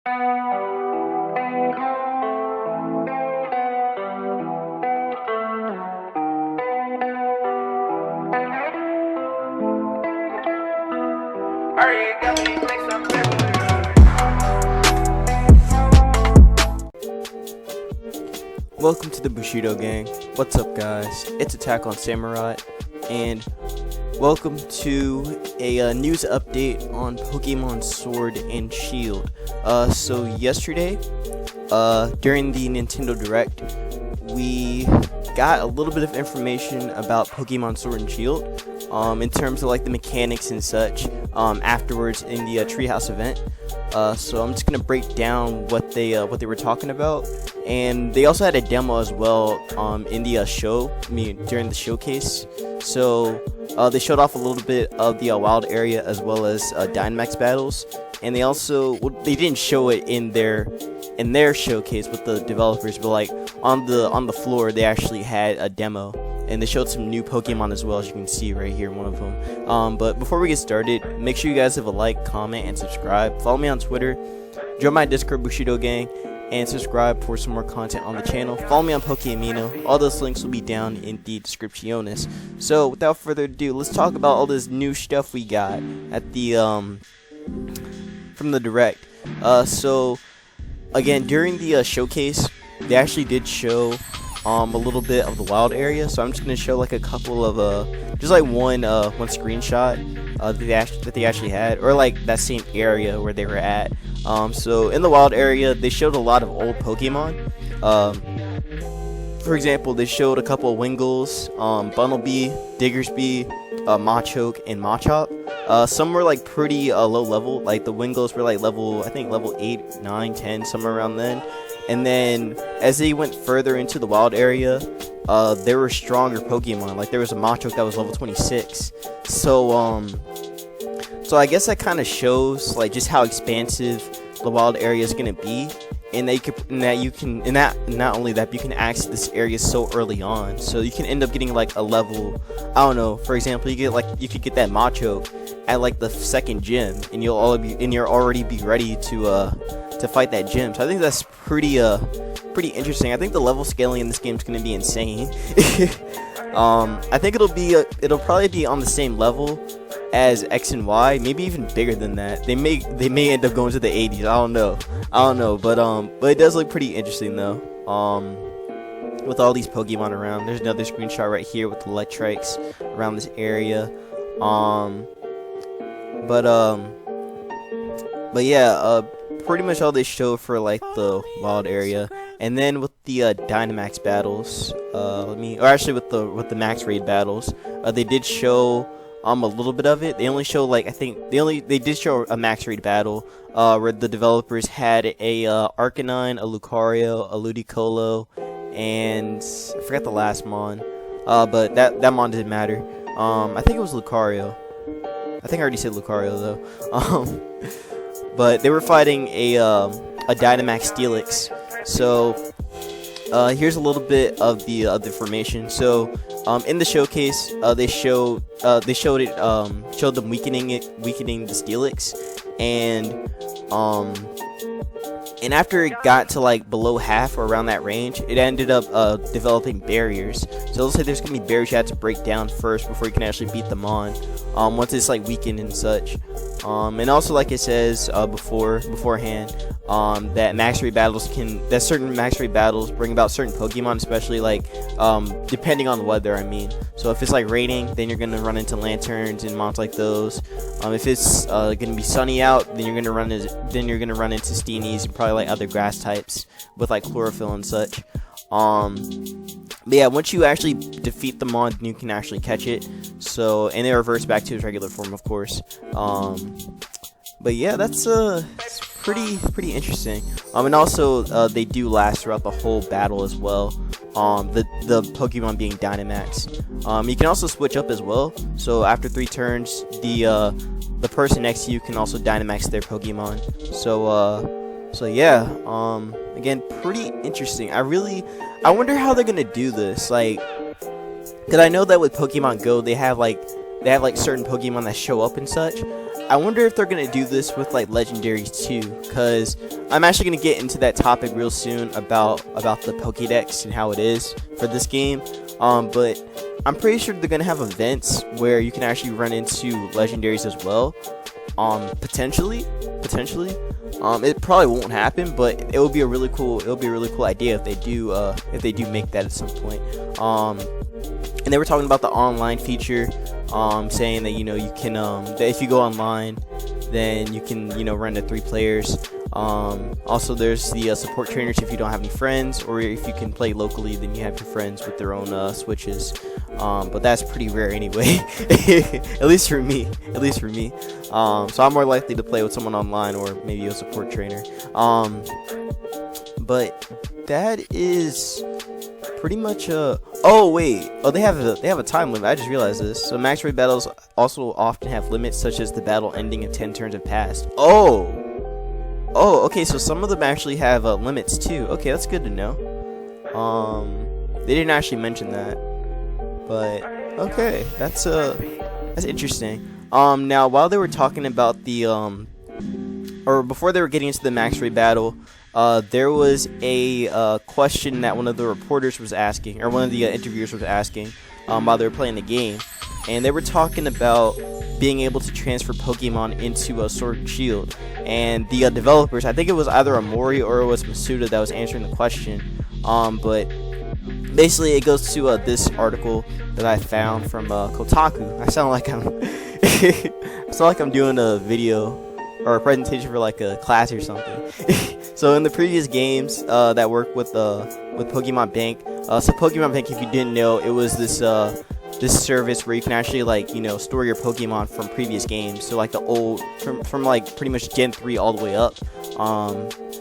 Welcome to the Bushido gang. What's up, guys? It's Attack on Samurai, and welcome to a news update on Pokemon Sword and Shield. So yesterday, during the Nintendo Direct, we got a little bit of information about Pokemon Sword and Shield, in terms of like the mechanics and such, afterwards in the Treehouse event. So I'm just gonna break down what they were talking about, and they also had a demo as well in the during the showcase. So they showed off a little bit of the wild area as well as Dynamax battles, and they also they didn't show it in their showcase with the developers, but like on the floor they actually had a demo. And they showed some new Pokemon as well, as you can see right here, one of them. But before we get started, make sure you guys have a like, comment, and subscribe. Follow me on Twitter, join my Discord Bushido gang, and subscribe for some more content on the channel. Follow me on Pokeamino. All those links will be down in the descriptiones. So without further ado, let's talk about all this new stuff we got at the from the Direct. So again, during the showcase, they actually did show a little bit of the wild area, so I'm just gonna show like a couple of just like one screenshot that they actually had, or like that same area where they were at. So in the wild area, they showed a lot of old Pokemon. For example, they showed a couple of Wingles, Bunnelby, Diggersby, Machoke, and Machop. Some were like pretty low level, like the Wingles were like level 8, 9, 10, somewhere around then. And then as they went further into the wild area, there were stronger Pokemon. Like there was a Machoke that was level 26. So I guess that kind of shows like just how expansive the wild area is gonna be, and not only that, you can access this area so early on. So you can end up getting like a level, I don't know. For example, you could get that Machoke at like the second gym, and you'll already be ready to fight that gym. So I think that's pretty interesting. I think the level scaling in this game is going to be insane. I think it'll probably be on the same level as X and Y, maybe even bigger than that. They may end up going to the 80s. I don't know, but it does look pretty interesting though. With all these Pokemon around. There's another screenshot right here with the Electrics around this area. But yeah, pretty much all they showed for like the wild area. And then with the Dynamax battles, with the Max Raid battles, they did show a little bit of it. They only show like, they did show a Max Raid battle where the developers had a Arcanine, a Lucario, a Ludicolo, and I forgot the last mon. But that mon didn't matter. I think it was Lucario. I think I already said Lucario though. But they were fighting a Dynamax Steelix. So here's a little bit of the information. So in the showcase, they showed them weakening the Steelix, and after it got to like below half or around that range, it ended up developing barriers. So it'll say there's gonna be barriers you have to break down first before you can actually beat them on. Once it's like weakened and such. And also, like it says beforehand, that certain max raid battles bring about certain Pokemon, especially like depending on the weather. I mean, so if it's like raining, then you're gonna run into lanterns and mons like those. If it's gonna be sunny out, then you're gonna run into Steenies and probably like other grass types with like chlorophyll and such. But yeah, once you actually defeat the mon, you can actually catch it. So, and it reverts back to its regular form, of course. But yeah, that's pretty interesting. And also they do last throughout the whole battle as well. The Pokemon being Dynamax. You can also switch up as well. So after 3 turns, the person next to you can also Dynamax their Pokemon. So yeah, again, pretty interesting. I wonder how they're gonna do this, like, cause I know that with Pokemon Go they have like certain Pokemon that show up and such. I wonder if they're gonna do this with like legendaries too, because I'm actually gonna get into that topic real soon about the Pokédex and how it is for this game. But I'm pretty sure they're gonna have events where you can actually run into legendaries as well. Potentially. It probably won't happen, but it would be a really cool idea if they do make that at some point. And they were talking about the online feature, saying that you can that if you go online, then you can run to 3 players. Also, there's the support trainers if you don't have any friends, or if you can play locally, then you have your friends with their own switches. But that's pretty rare anyway, at least for me. So I'm more likely to play with someone online or maybe a support trainer. But that is pretty much they have a time limit. I just realized this. So max raid battles also often have limits, such as the battle ending if 10 turns have passed. Okay, so some of them actually have limits too. Okay, that's good to know. They didn't actually mention that, but okay, that's interesting. Now while they were talking about the or before they were getting into the max raid battle, there was a question that one of the reporters was asking, or one of the interviewers was asking, while they were playing the game, and they were talking about being able to transfer Pokemon into a Sword and Shield. And the developers, I think it was either Amori or it was Masuda that was answering the question. But basically, it goes to this article that I found from Kotaku. I sound like I'm doing a video or a presentation for like a class or something. So in the previous games that work with Pokemon Bank, so Pokemon Bank, if you didn't know, it was this service where you can actually store your Pokemon from previous games. So like the old from like pretty much Gen 3 all the way up.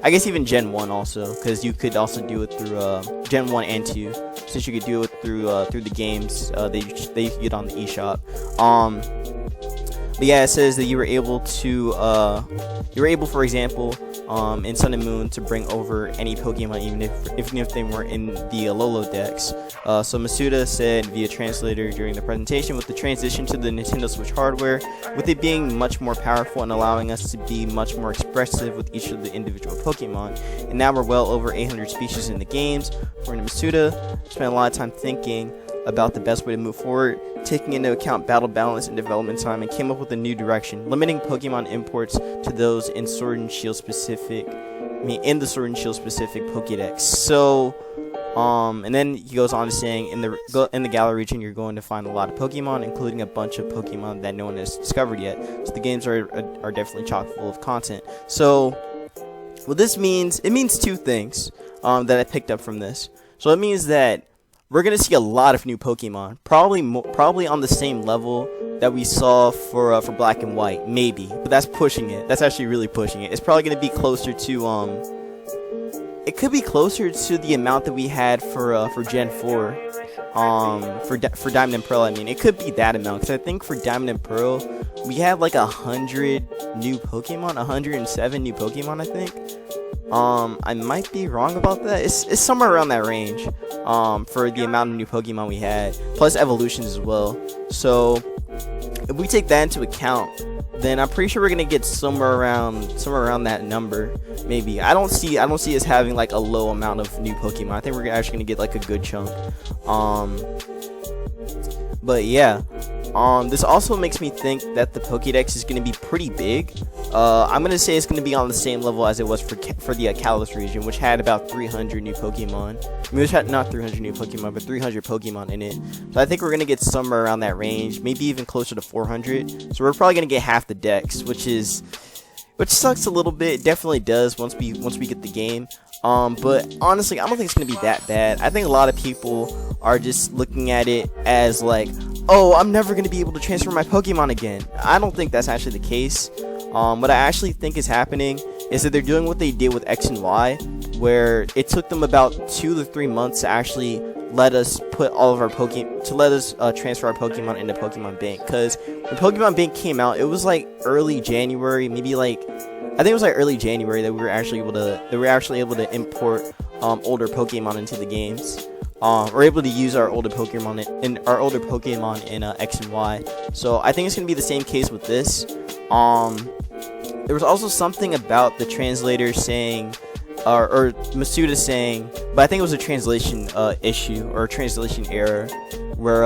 I guess even Gen 1 also, because you could also do it through Gen 1 and 2, since you could do it through the games that you could get on the eShop. But yeah, it says that you were able, for example, in Sun and Moon, to bring over any Pokemon, even if they weren't in the Alola Dex. So Masuda said via translator during the presentation, with the transition to the Nintendo Switch hardware, with it being much more powerful and allowing us to be much more expressive with each of the individual Pokemon, and now we're well over 800 species in the games. According to Masuda, spent a lot of time thinking about the best way to move forward, taking into account battle balance and development time, and came up with a new direction, limiting Pokemon imports to those in Sword and Shield specific, in the Sword and Shield specific Pokédex. So, and then he goes on to saying, in the Galar region, you're going to find a lot of Pokemon, including a bunch of Pokemon that no one has discovered yet. So the games are definitely chock full of content. So, what this means, it means 2 things that I picked up from this. So it means that we're gonna see a lot of new Pokemon, probably on the same level that we saw for Black and White, maybe. But that's pushing it. That's actually really pushing it. It's probably gonna be closer to it could be closer to the amount that we had for Gen 4, for Diamond and Pearl. I mean, it could be that amount, because I think for Diamond and Pearl we had like 100 new Pokemon, 107 new Pokemon, I think. I might be wrong about that. It's somewhere around that range, for the amount of new Pokemon we had, plus evolutions as well. So if we take that into account, then I'm pretty sure we're gonna get somewhere around that number. Maybe I don't see us having like a low amount of new Pokemon. I think we're actually gonna get like a good chunk. But yeah, this also makes me think that the Pokédex is going to be pretty big. I'm going to say it's going to be on the same level as it was for the Kalos region, which had about 300 new Pokemon. I mean, which had not 300 new Pokemon, but 300 Pokemon in it. So I think we're going to get somewhere around that range, maybe even closer to 400. So we're probably going to get half the Dex, which sucks a little bit. It definitely does once we get the game. But honestly, I don't think it's going to be that bad. I think a lot of people are just looking at it as like, oh, I'm never going to be able to transfer my Pokemon again. I don't think that's actually the case. What I actually think is happening is that they're doing what they did with X and Y, where it took them about 2 to 3 months to actually let us put all of our transfer our Pokemon into Pokemon Bank. Because when Pokemon Bank came out, it was like early January, maybe like, I think it was like early January that we were actually able to import older Pokemon into the games. We're able to use our older Pokemon in X and Y. So I think it's gonna be the same case with this. There was also something about the translator saying, or Masuda saying, but I think it was a translation issue or a translation error, where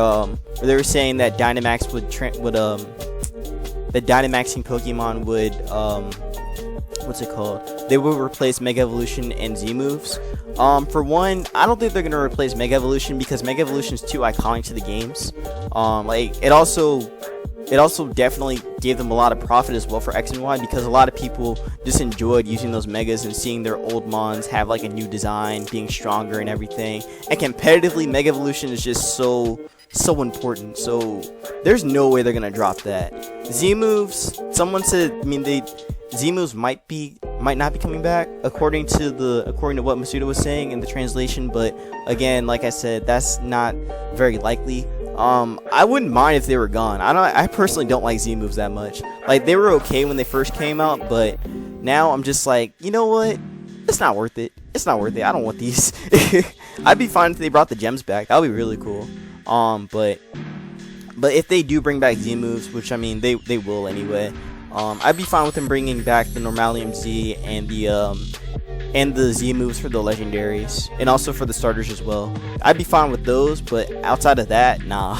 they were saying that Dynamax the Dynamaxing Pokemon would what's it called? They would replace Mega Evolution and Z moves. For one, I don't think they're gonna replace Mega Evolution because Mega Evolution is too iconic to the games. Like it also definitely gave them a lot of profit as well for X and Y, because a lot of people just enjoyed using those Megas and seeing their old Mons have like a new design, being stronger and everything. And competitively, Mega Evolution is just so important. So there's no way they're gonna drop that. Z moves, someone said, Z moves might not be coming back according to what Masuda was saying in the translation, but again, like I said, that's not very likely. I wouldn't mind if they were gone. I personally don't like Z moves that much. Like, they were okay when they first came out, but now I'm just like, you know what? It's not worth it. I don't want these. I'd be fine if they brought the gems back. That would be really cool. But if they do bring back Z moves, which I mean they will anyway, I'd be fine with them bringing back the Normalium Z and the Z moves for the legendaries, and also for the starters as well. I'd be fine with those, but outside of that, nah.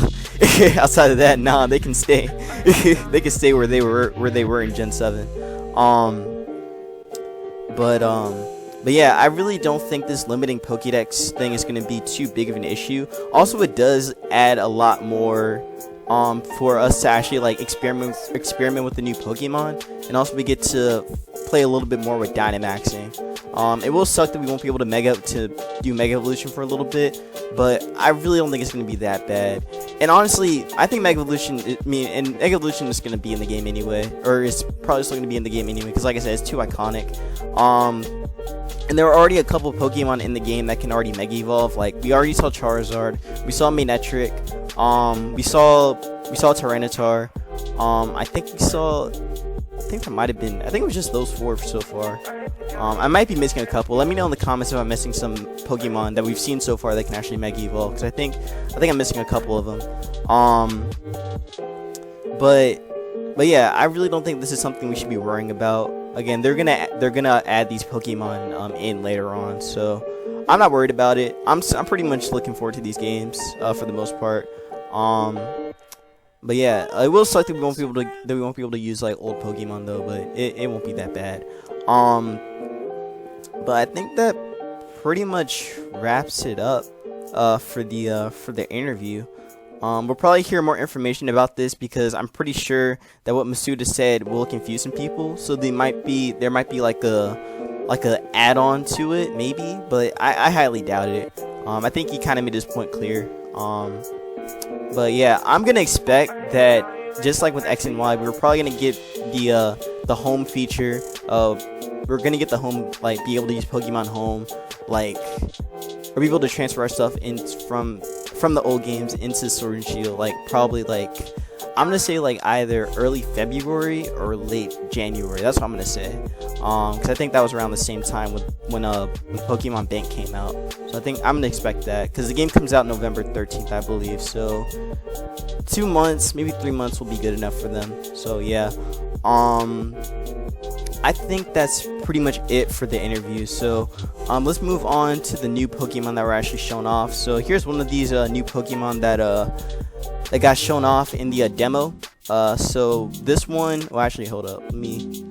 They can stay. They can stay where they were in Gen 7. But yeah, I really don't think this limiting Pokédex thing is going to be too big of an issue. Also, it does add a lot more for us to actually like experiment with the new Pokemon, and also we get to play a little bit more with Dynamaxing. It will suck that we won't be able to do Mega Evolution for a little bit, but I really don't think it's going to be that bad. And honestly, I think Mega Evolution is going to be in the game anyway, or it's probably still going to be in the game anyway, because like I said, it's too iconic. And there are already a couple of Pokemon in the game that can already Mega Evolve. Like, we already saw Charizard, we saw Manectric, we saw Tyranitar. I think it was just those 4 so far. I might be missing a couple. Let me know in the comments if I'm missing some Pokemon that we've seen so far that can actually Mega Evolve, because I think I'm missing a couple of them. But yeah, I really don't think this is something we should be worrying about. Again, they're gonna add these Pokemon in later on, so I'm not worried about it. I'm pretty much looking forward to these games for the most part. But yeah, it will suck that we won't be able to use like old Pokemon though, but it won't be that bad. But I think that pretty much wraps it up for the interview. We'll probably hear more information about this, because I'm pretty sure that what Masuda said will confuse some people. So there might be like a add-on to it, maybe, but I highly doubt it. I think he kind of made his point clear. But yeah, I'm gonna expect that just like with X and Y, we're probably gonna get the home feature of we're gonna get the home, like be able to use Pokemon Home, like, or be able to transfer our stuff in from the old games into Sword and Shield, like probably like I'm gonna say like either early February or late January. That's what I'm gonna say. Because I think that was around the same time when Pokemon Bank came out. So I think I'm gonna expect that, because the game comes out November 13th, I believe. So 2 months, maybe 3 months will be good enough for them. So yeah. I think that's pretty much it for the interview. So let's move on to the new Pokemon that were actually shown off. So here's one of these new Pokemon that got shown off in the demo. So this one, well, actually, hold up, let me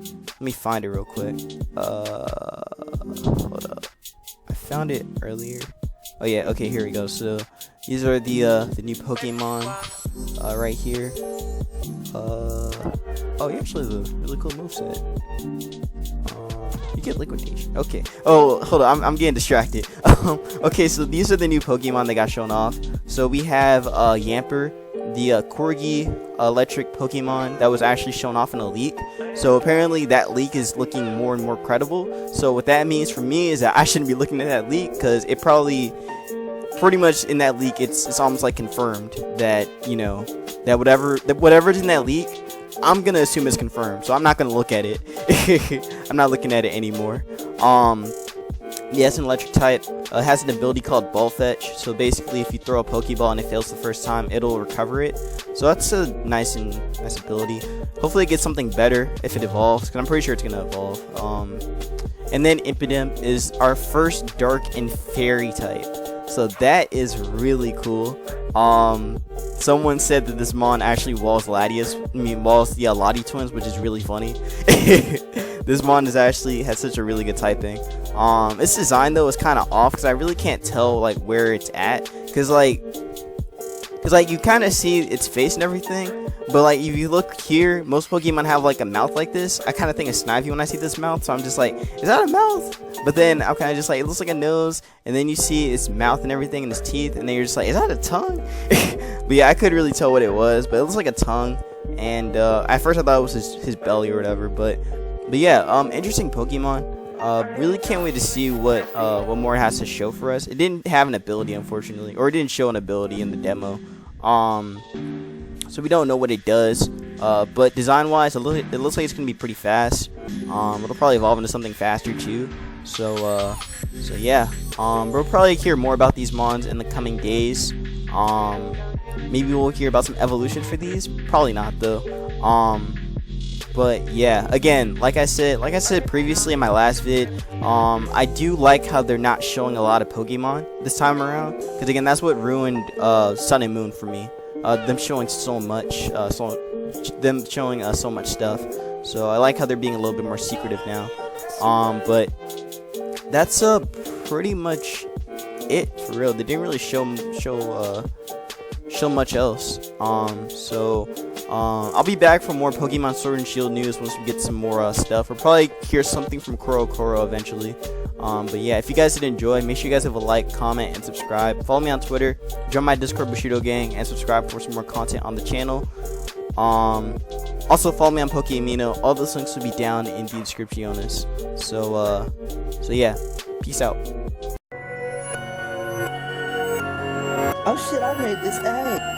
find it real quick. Hold up, I found it earlier. Oh yeah, okay, here we go. So these are the new Pokemon right here. Oh, you actually have a really cool moveset. You get liquidation. Okay. Oh, hold on. I'm getting distracted. Okay, so these are the new Pokemon that got shown off. So we have Yamper, the Corgi electric Pokemon that was actually shown off in a leak. So apparently that leak is looking more and more credible. So what that means for me is that I shouldn't be looking at that leak, because it probably pretty much in that leak it's almost like confirmed that, you know, that whatever's in that leak, I'm gonna assume it's confirmed, so I'm not gonna look at it. I'm not looking at it anymore. Yeah, it's an electric type. It has an ability called Ball Fetch. So basically, if you throw a Pokeball and it fails the first time, it'll recover it. So that's a nice ability. Hopefully it gets something better if it evolves, because I'm pretty sure it's gonna evolve. And then Impidimp is our first dark and fairy type, so that is really cool. Someone said that this mon actually walls the Lottie twins, which is really funny. This mon has such a really good typing. Its design though is kind of off, because I really can't tell like where it's at, because like you kind of see its face and everything, but like if you look here, most Pokemon have like a mouth like this. I kind of think of Snivy when I see this mouth, so I'm just like, is that a mouth? But then I'm kind of just like, it looks like a nose, and then you see its mouth and everything and its teeth, and then you're just like, is that a tongue? But yeah, I couldn't really tell what it was, but it looks like a tongue. And at first I thought it was his belly or whatever, but yeah, interesting Pokemon. Really can't wait to see what more it has to show for us. It didn't have an ability, unfortunately, or it didn't show an ability in the demo. So we don't know what it does. But design wise, it looks like it's gonna be pretty fast. It'll probably evolve into something faster too. So yeah. We'll probably hear more about these mons in the coming days. Maybe we'll hear about some evolution for these. Probably not though. But yeah, again, like I said previously in my last vid, I do like how they're not showing a lot of Pokemon this time around, because again, that's what ruined Sun and Moon for me. Them showing so much, so much stuff. So I like how they're being a little bit more secretive now. But that's pretty much it for real. They didn't really show much else. I'll be back for more Pokemon Sword and Shield news once we get some more stuff. We'll probably hear something from Koro eventually. But yeah, if you guys did enjoy, make sure you guys have a like, comment, and subscribe. Follow me on Twitter, join my Discord Bushido gang, and subscribe for some more content on the channel. Also follow me on Pokeamino. All those links will be down in the description. So yeah, peace out. Oh shit, I made this egg.